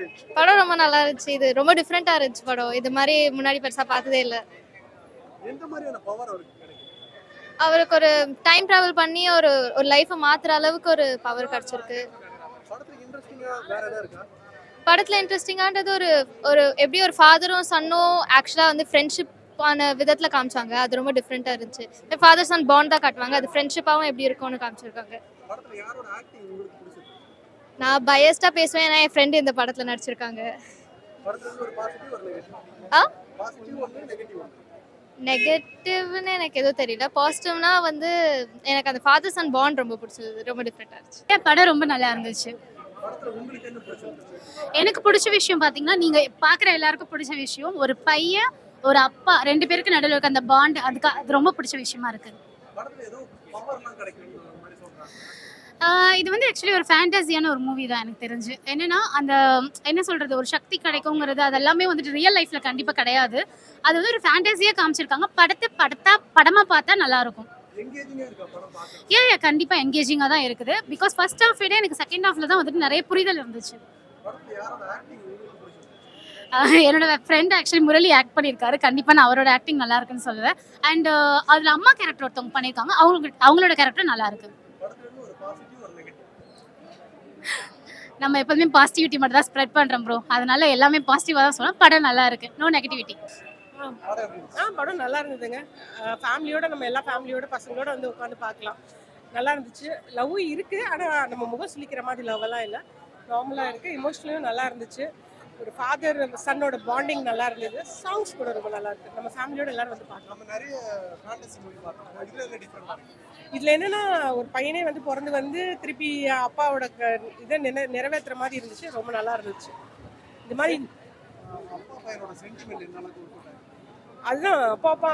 எப்படி இருந்துச்சு? படம் ரொம்ப நல்லா இருந்துச்சு. இது ரொம்ப டிஃப்ரெண்டா இருந்துச்சு படம். இது மாதிரி முன்னாடி பெருசா பார்த்ததே இல்ல. எந்த மாதிரியான பவர் அவருக்கு கிடைக்கும்? அவருக்கு ஒரு டைம் டிராவல் பண்ணி ஒரு ஒரு லைஃப மாத்துற அளவுக்கு ஒரு பவர் கிடைச்சிருக்கு. படத்துல இன்ட்ரெஸ்டிங்கா வேற ஏதாவது இருக்கா? படத்துல இன்ட்ரெஸ்டிங்கானது ஒரு ஒரு எப்படி ஒரு ஃபாதரும் சன்னும் ஆக்சுவலா வந்து ஃப்ரெண்ட்ஷிப் ஆன விதத்துல காமிச்சாங்க. அது ரொம்ப டிஃப்ரெண்டா இருந்துச்சு. ஃபாதர் சன் பாண்ட் தான் காட்டுவாங்க. அது ஃப்ரெண்ட்ஷிப்பாவும் எப்படி இருக்கும்னு காமிச்சிருக்காங்க. படத்துல யாரோட ஆக்டிங் உங்களுக்கு பிடிச்சிருக்கு? நான் பயஸ்டா பேசுவேன். ஏன்னா என் ஃப்ரெண்ட் இந்த படத்துல நடிச்சிருக்காங்க. படத்துல இருந்து ஒரு பாசிட்டிவ் ஒரு நெகட்டிவ். ஆ பாசிட்டிவ் ஒன்னு நெகட்டிவ் ஒன்னு. நெகட்டிவ்னு எனக்கு எதுவும் தெரியல. பாசிட்டிவ்னா வந்து எனக்கு அந்த ஃபாதர் சன் பாண்ட் ரொம்ப பிடிச்சது. ரொம்ப டிஃப்ரெண்டா இருந்துச்சு. படம் ரொம்ப நல்லா இருந்துச்சு. படத்துல உங்களுக்கு என்ன பிடிச்சிருந்துச்சு? எனக்கு பிடிச்ச விஷயம் பாத்தீங்கன்னா, நீங்க பாக்குற எல்லாருக்கும் பிடிச்ச விஷயம் ஒரு பையன் ஒரு அப்பா 2 பேருக்கு நடுவில் இருக்க அந்த பாண்ட் அது ரொம்ப பிடிச்ச விஷயமா இருக்கு. படத்துல ஏதோ பவர்லாம் கிடைக்கும்ன்ற மாதிரி சொல்றாங்க. இது வந்து ஆக்சுவலி ஒரு ஃபேண்டசியான ஒரு மூவி தான் எனக்கு தெரிஞ்சு. என்னன்னா அந்த என்ன சொல்றது ஒரு சக்தி கிடைக்குங்கிறது அதெல்லாமே வந்துட்டு ரியல் லைஃப்ல கண்டிப்பா கிடையாது. அது வந்து ஒரு ஃபேண்டசியா காமிச்சிருக்காங்க. படமா பார்த்தா நல்லா இருக்கும். எங்கேஜிங்கா இருக்கா படம் பார்க்க? கண்டிப்பா என்கேஜிங்கா தான் இருக்குது. பிகாஸ் ஃபர்ஸ்ட் ஹாஃப் விட எனக்கு செகண்ட் ஹாஃப்ல தான் வந்துட்டு நிறைய புரிதல் இருந்துச்சு. படத்துல யாரோட ஆக்டிங் உங்களுக்கு பிடிச்சிருக்கு? என்னோட ஃப்ரெண்ட் ஆக்சுவலி முரளி ஆக்ட் பண்ணியிருக்காரு. கண்டிப்பா நான் அவரோட ஆக்டிங் நல்லா இருக்குன்னு சொல்லுவேன். அண்ட் அதுல அம்மா கேரக்டர் ஒருத்தவங்க பண்ணியிருக்காங்க. அவங்களோட கேரக்டர் நல்லா இருக்கு. படத்துல இருந்து ஒரு பாசிட்டிவ் ஒரு நெகட்டிவ். நம்ம எப்போதுமே பாசிட்டிவிட்டி மட்டும் தான் ஸ்ப்ரெட் பண்றோம் ப்ரோ. அதனால எல்லாமே பாசிட்டிவா தான் சொல்லலாம். படம் நல்லா இருக்கு. No negativity. படம் எப்படி இருந்துச்சு? படம் நல்லா இருந்ததுங்க. ஃபேமிலியோட நம்ம எல்லா ஃபேமிலியோட பசங்களோட வந்து உட்காந்து பார்க்கலாம். நல்லா இருந்துச்சு. லவ் இருக்கு. ஆனால் நம்ம முகம் சுளிக்கிற மாதிரி லவ் எல்லாம் இல்லை. நார்மலாக இருக்கு. இமோஷனலும் நல்லா இருந்துச்சு. ஒரு ஃபாதர் சன்னோட பாண்டிங் நல்லா இருந்தது. சாங்ஸ் கூட ரொம்ப நல்லா இருக்கு. நம்ம ஃபேமிலியோட எல்லாரும் வந்து பார்க்கலாம். நம்ம நிறைய ஃபேண்டசி மூவி பார்த்தோம். இதுல என்ன டிஃபரெண்டா இருக்கு? இதில் என்னன்னா ஒரு பையனே வந்து பிறந்து வந்து திருப்பி அப்பாவோட இதை நிறைவேற்றுற மாதிரி இருந்துச்சு. ரொம்ப நல்லா இருந்துச்சு. இந்த மாதிரி அப்பா பையனோட சென்டிமெண்ட் என்னலாம் கொடுத்துட்டாங்க? அதுதான் அப்பா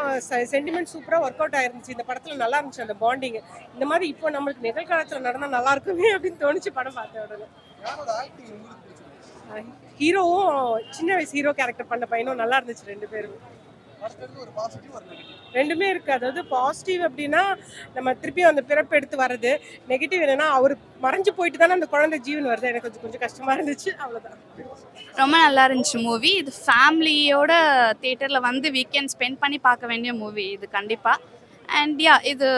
சென்டிமெண்ட் சூப்பராக ஒர்க் அவுட் ஆயிருந்துச்சு. இந்த படத்தில் நல்லா இருந்துச்சு அந்த பாண்டிங். இந்த மாதிரி இப்போ நம்மளுக்கு நிகழ்காலத்தில் நடந்தால் நல்லா இருக்குமே அப்படின்னு தோணுச்சு படம் பார்த்த உடனே. யாரோட ஆக்டிங் உங்களுக்கு பிடிச்சிருக்கு? ஹீரோவும் சின்ன வயசு ஹீரோ கேரக்டர் பண்ண பையனும் நல்லா இருந்துச்சு 2 பேரும். படத்துல இருந்து ஒரு பாசிட்டிவ் ஒரு நெகட்டிவ். ரெண்டுமே இருக்கு. அதாவது பாசிட்டிவ் அப்படின்னா நம்ம திருப்பி அந்த பிறப்பு எடுத்து வர்றது. நெகட்டிவ் என்னன்னா அவர் மறைஞ்சு போயிட்டு தானே அந்த குழந்தை ஜீவன் வருது. எனக்கு கொஞ்சம் கொஞ்சம் கஷ்டமா இருந்துச்சு. அவ்வளோதான். ரொம்ப நல்லா இருந்துச்சு மூவி. இது ஃபேமிலியோட தியேட்டரில் வந்து வீக்கெண்ட் ஸ்பெண்ட் பண்ணி பார்க்க வேண்டிய மூவி இது கண்டிப்பாக. அண்ட் இது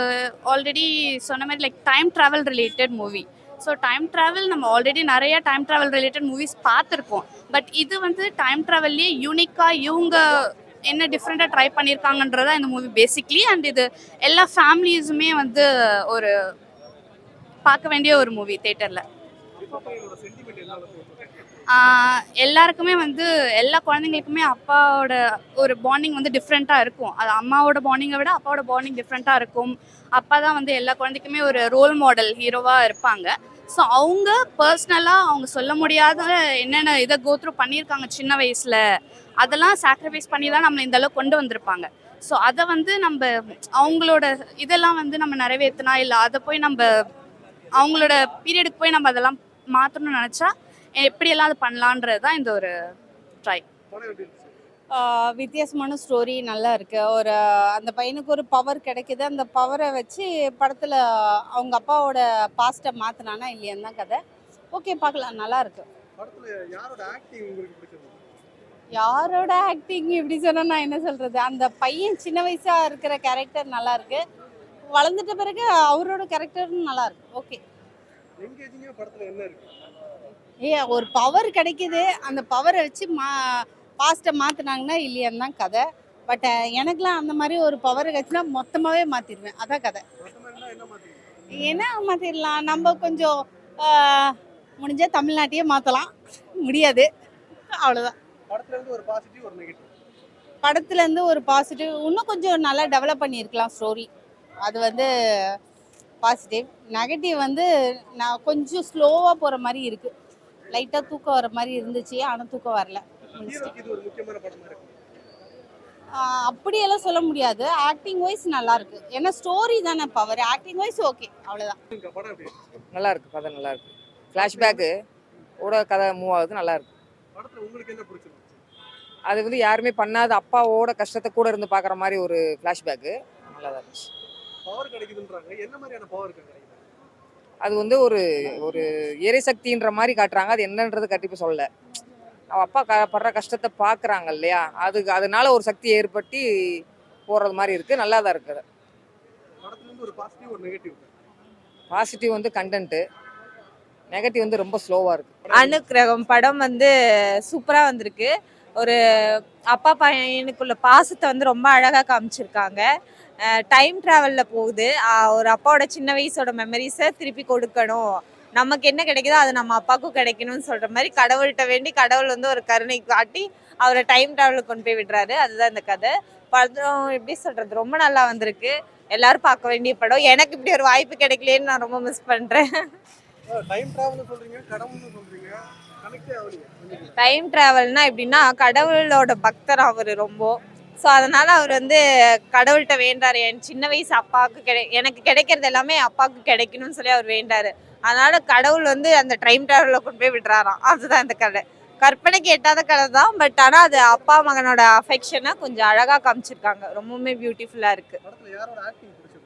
ஆல்ரெடி சொன்ன மாதிரி like time travel related movie. So time travel நம்ம ஆல்ரெடி நிறைய டைம் ட்ராவல் ரிலேட்டட் மூவிஸ் பார்த்துருக்கோம். பட் இது வந்து டைம் ட்ராவல்லையே யூனிக்காக இவங்க என்ன டிஃப்ரெண்ட்டாக ட்ரை பண்ணியிருக்காங்கன்றதா இந்த மூவி பேசிக்லி. அண்ட் இது எல்லா ஃபேமிலிஸுமே வந்து ஒரு பார்க்க வேண்டிய ஒரு மூவி தியேட்டரில். அப்பா பையனோட சென்டிமெண்ட் என்னலாம் கொடுத்துட்டாங்க? எல்லாருக்குமே வந்து எல்லா குழந்தைங்களுக்குமே அப்பாவோட ஒரு பாண்டிங் வந்து டிஃப்ரெண்ட்டாக இருக்கும். அது அம்மாவோட பாண்டிங்கை விட அப்பாவோட பாண்டிங் டிஃப்ரெண்ட்டாக இருக்கும். அப்பா தான் வந்து எல்லா குழந்தைக்குமே ஒரு ரோல் மாடல் ஹீரோவாக இருப்பாங்க. ஸோ அவங்க பர்சனலாக அவங்க சொல்ல முடியாத என்னென்ன இதை கோத்ரூ பண்ணியிருக்காங்க சின்ன வயசில், அதெல்லாம் சாக்ரிஃபைஸ் பண்ணி தான் நம்மளை இந்தளவு கொண்டு வந்திருப்பாங்க. ஸோ அதை வந்து நம்ம அவங்களோட இதெல்லாம் வந்து நம்ம நிறைவேற்றினா இல்லை அதை போய் நம்ம அவங்களோட பீரியடுக்கு போய் நம்ம அதெல்லாம் மாற்றணும்னு நினச்சா எப்படியெல்லாம் அது பண்ணலான்றது தான் இந்த ஒரு ட்ரை. படம் எப்படி இருந்துச்சு? வித்தியாசமான ஸ்டோரி நல்லா இருக்கு. ஒரு அந்த பையனுக்கு ஒரு பவர் கிடைக்குது. அந்த பவரை வச்சு படத்தில் அவங்க அப்பாவோட பாஸ்ட்டை மாற்றினானா இல்லையான்னு தான் கதை. ஓகே பார்க்கலாம், நல்லா இருக்கு. படத்துல யாரோட ஆக்டிங் உங்களுக்கு பிடிச்சிருக்கு? யாரோட ஆக்டிங் இப்படி சொன்னால் நான் என்ன சொல்கிறது, அந்த பையன் சின்ன வயசாக இருக்கிற கேரக்டர் நல்லா இருக்கு. வளர்ந்துட்ட பிறகு அவரோட கேரக்டரும் நல்லா இருக்கு. ஓகே. எங்கேஜிங்கா படத்துல என்ன இருக்கு? ஒரு பவர் கிடைக்குது. அந்த பவரை வச்சு பாஸ்ட்டை மாற்றினாங்கன்னா இல்லையான்னு தான் கதை. பட் எனக்குலாம் அந்த மாதிரி ஒரு பவர் கிடச்சுன்னா மொத்தமாகவே மாற்றிடுவேன். அதான் கதை. மொத்தமா என்ன மாத்தி? என்ன மாற்றிடலாம், நம்ம கொஞ்சம் முடிஞ்சால் தமிழ்நாட்டையே மாற்றலாம். முடியாது, அவ்வளோதான். படத்துல இருந்து ஒரு பாசிட்டிவ் ஒரு நெகட்டிவ். படத்துலேருந்து ஒரு பாசிட்டிவ் இன்னும் கொஞ்சம் நல்லா டெவலப் பண்ணியிருக்கலாம் ஸ்டோரி. அது வந்து பாசிட்டிவ். நெகட்டிவ் வந்து நான் கொஞ்சம் ஸ்லோவாக போகிற மாதிரி இருக்குது. லைட்டாக தூக்கம் வர மாதிரி இருந்துச்சு, ஆனால் தூக்கம் வரல. ஹீரோக்கு இது ஒரு முக்கியமான படமா இருக்கு. அப்படியெல்லாம் சொல்ல முடியாது. ஆக்டிங் வைஸ் நல்லா இருக்கு. ஏன்னா ஸ்டோரி தானே பவர். ஆக்டிங் வைஸ் ஓகே, அவ்வளோதான். இந்த படம் எப்படி இருந்துச்சு? நல்லா இருக்கு, கதை நல்லா இருக்கு. ஃப்ளாஷ்பேக்கு ஓட கதை மூவ் ஆகுது, நல்லா இருக்கு. படத்துல உங்களுக்கு என்ன பிடிச்சிருந்துச்சு? அது வந்து யாருமே பண்ணாத அப்பாவோட கஷ்டத்தை கூட இருந்து பார்க்குற மாதிரி ஒரு ஃப்ளாஷ்பேக்கு நல்லா தான் இருந்துச்சு. பவர் கிடைக்குதுன்றாங்க. என்ன மாதிரியான பவர் கிடைக்குது? அது வந்து ஒரு ஒரு எரிசக்தின்ற மாதிரி காட்டுறாங்க. அது என்னன்றது கண்டிப்பாக சொல்லல. அவ அப்பா படுற கஷ்டத்தை பார்க்குறாங்க இல்லையா, அதனால ஒரு சக்தி ஏற்பட்டு போகிறது மாதிரி இருக்குது. நல்லா தான் இருக்குது. படத்துல இருந்து ஒரு பாசிட்டிவ் ஒரு நெகட்டிவ். பாசிட்டிவ் வந்து கண்டென்ட்டு, நெகட்டிவ் வந்து ரொம்ப ஸ்லோவாக இருக்குது. அனுக்கிரகம் படம் வந்து சூப்பராக வந்திருக்கு. ஒரு அப்பா பையனுக்குள்ள பாசத்தை வந்து ரொம்ப அழகாக காமிச்சிருக்காங்க. டைம் ட்ராவலில் போகுது. ஒரு அப்பாவோட சின்ன வயசோட மெமரிஸை திருப்பி கொடுக்கணும், நமக்கு என்ன கிடைக்குதோ அது நம்ம அப்பாவுக்கும் கிடைக்கணும்னு சொல்கிற மாதிரி கடவுள்கிட்ட வேண்டி கடவுள் வந்து ஒரு கருணை காட்டி அவரை டைம் ட்ராவலுக்கு கொண்டு போய் விடுறாரு. அதுதான் இந்த கதை. படம் எப்படி சொல்கிறது, ரொம்ப நல்லா வந்திருக்கு. எல்லாரும் பார்க்க வேண்டிய படம். எனக்கு இப்படி ஒரு வாய்ப்பு கிடைக்கலன்னு நான் ரொம்ப மிஸ் பண்ணுறேன். டைம் டிராவல் சொல்றீங்க, கடவுள்னு சொல்றீங்க, கனெக்டே ஆகலையே. டைம் ட்ராவல்னா எப்படின்னா கடவுளோட பக்தர் அவர் ரொம்ப. ஸோ அதனால் அவர் வந்து கடவுள்கிட்ட வேண்டாரு, என் சின்ன வயசு அப்பாவுக்கு எனக்கு கிடைக்கிறது எல்லாமே அப்பாவுக்கு கிடைக்கணும்னு சொல்லி அவர் வேண்டாரு. அதனால் கடவுள் வந்து அந்த டைம் ட்ராவலில் கொண்டு போய் விடுறாராம். அதுதான் இந்த கதை. கற்பனைக்கு எட்டாத கதை தான். பட் ஆனால் அது அப்பா மகனோட அஃபெக்ஷனை கொஞ்சம் அழகாக காமிச்சிருக்காங்க. ரொம்பவுமே பியூட்டிஃபுல்லாக இருக்குது. படத்துல யாரோட ஆக்டிங் பிடிச்சது?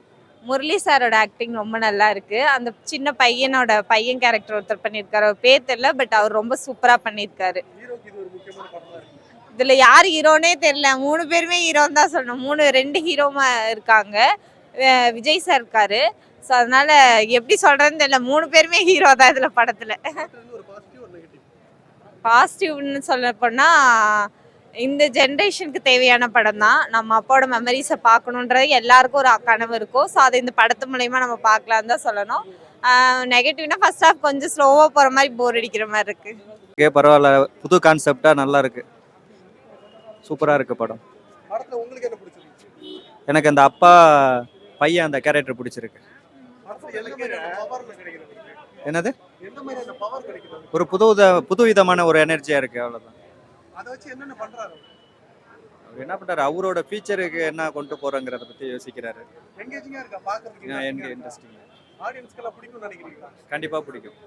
முரளி சாரோட ஆக்டிங் ரொம்ப நல்லா இருக்குது. அந்த சின்ன பையன் கேரக்டர் ஒருத்தர் பண்ணியிருக்காரு. அவர் பேர் தெரியல, பட் அவர் ரொம்ப சூப்பராக பண்ணியிருக்காரு. ஹீரோக்கு இது ஒரு முக்கியமான படமா இருக்கு. இதில் யார் ஹீரோனே தெரியல. 3 பேருமே ஹீரோன்னு தான் சொல்லணும். 2 ஹீரோமா இருக்காங்க. விஜய் சார் இருக்காரு. ஸோ அதனால எப்படி சொல்கிறேன்னு தெரியல. 3 பேருமே ஹீரோ தான் இதில் படத்தில். படத்துல இருந்து ஒரு பாசிட்டிவ் ஒரு நெகட்டிவ். பாசிட்டிவ்னு சொல்ல போனால் இந்த ஜென்ரேஷனுக்கு தேவையான படம் தான். நம்ம அப்பாவோட மெமரிஸை பார்க்கணுன்றது எல்லாருக்கும் ஒரு கனவு இருக்கும். ஸோ அதை இந்த படத்து மூலயமா நம்ம பார்க்கலான்னு தான் சொல்லணும். நெகட்டிவ்னா ஃபர்ஸ்ட் ஹாஃப் கொஞ்சம் ஸ்லோவாக போகிற மாதிரி போர் அடிக்கிற மாதிரி இருக்குது. ஓகே, பரவாயில்ல. புது கான்செப்டாக நல்லா இருக்குது. சூப்பராக இருக்குது படம். படத்துல உங்களுக்கு என்ன பிடிச்சிருந்துச்சு? எனக்கு அந்த அப்பா பையன் அந்த கேரக்டர் பிடிச்சிருக்கு. படத்துல என்ன மாதிரியான பவர் கிடைக்குது உங்களுக்கு? என்னது, என்ன மாதிரியான பவர் கிடைக்குது? ஒரு புது விதமான ஒரு எனர்ஜியாக இருக்குது, அவ்வளோதான். அதை வச்சு என்னென்ன பண்றாரு? அவர் என்ன பண்ணுறாரு, அவரோட ஃபியூச்சருக்கு என்ன கொண்டு போகிறோங்கிறத பற்றி யோசிக்கிறாரு. எங்கேஜிங்கா இருக்கா பாக்குறதுக்கு? எனக்கு இன்ட்ரெஸ்டிங். ஆடியன்ஸ்க்கெல்லாம் பிடிக்கும்னு நினைக்கிறீங்களா? கண்டிப்பாக பிடிக்கும்.